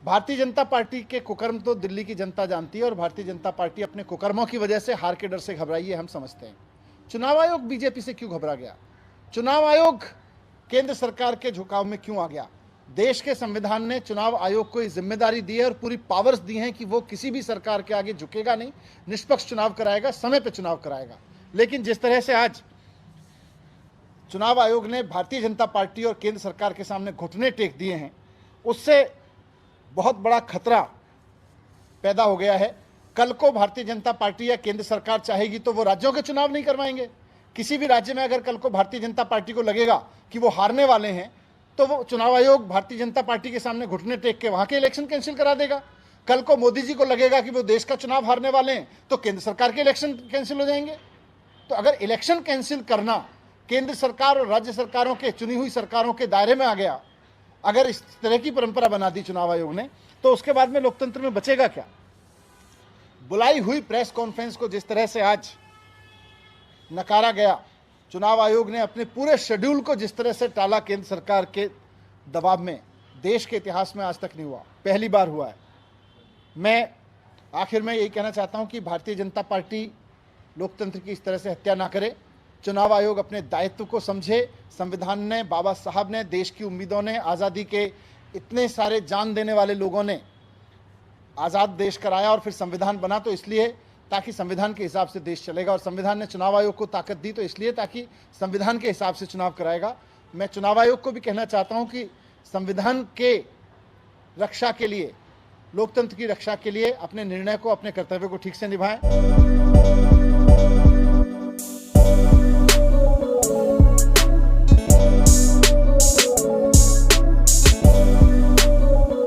Bharatiya Janata party के कुकर्म तो दिल्ली की जनता जानती है और भारतीय जनता पार्टी अपने कुकर्मों की वजह से हार के डर से घबराई है, हम समझते हैं। चुनाव आयोग बीजेपी से क्यों घबरा गया? चुनाव आयोग केंद्र सरकार के झुकाव में क्यों आ गया? देश के संविधान ने चुनाव आयोग को ये जिम्मेदारी दी है और पूरी पावर्स दी हैं कि वो किसी भी सरकार के आगे झुकेगा नहीं, निष्पक्ष चुनाव कराएगा, समय पर चुनाव कराएगा। लेकिन जिस तरह से आज चुनाव आयोग ने भारतीय जनता पार्टी और केंद्र सरकार के सामने घुटने टेक दिए हैं, उससे बहुत बड़ा खतरा पैदा हो गया है। कल को भारतीय जनता पार्टी या केंद्र सरकार चाहेगी तो वो राज्यों के चुनाव नहीं करवाएंगे। किसी भी राज्य में अगर कल को भारतीय जनता पार्टी को लगेगा कि वो हारने वाले हैं तो वो चुनाव आयोग भारतीय जनता पार्टी के सामने घुटने टेक के वहां के इलेक्शन कैंसिल करा देगा। कल को मोदी जी को लगेगा कि वो देश का चुनाव हारने वाले हैं तो केंद्र सरकार के इलेक्शन कैंसिल हो जाएंगे। तो अगर इलेक्शन कैंसिल करना केंद्र सरकार और राज्य सरकारों के, चुनी हुई सरकारों के दायरे में आ गया, अगर इस तरह की परंपरा बना दी चुनाव आयोग ने, तो उसके बाद में लोकतंत्र में बचेगा क्या? बुलाई हुई प्रेस कॉन्फ्रेंस को जिस तरह से आज नकारा गया, चुनाव आयोग ने अपने पूरे शेड्यूल को जिस तरह से टाला केंद्र सरकार के दबाव में, देश के इतिहास में आज तक नहीं हुआ, पहली बार हुआ है। मैं आखिर में यही कहना चाहता हूं कि भारतीय जनता पार्टी लोकतंत्र की इस तरह से हत्या ना करे। चुनाव आयोग अपने दायित्व को समझे। संविधान ने, बाबा साहब ने, देश की उम्मीदों ने, आज़ादी के इतने सारे जान देने वाले लोगों ने आज़ाद देश कराया और फिर संविधान बना तो इसलिए ताकि संविधान के हिसाब से देश चलेगा, और संविधान ने चुनाव आयोग को ताकत दी तो इसलिए ताकि संविधान के हिसाब से चुनाव कराएगा। मैं चुनाव आयोग को भी कहना चाहता हूं कि संविधान के रक्षा के लिए, लोकतंत्र की रक्षा के लिए अपने निर्णय को, अपने कर्तव्य को ठीक से निभाएं।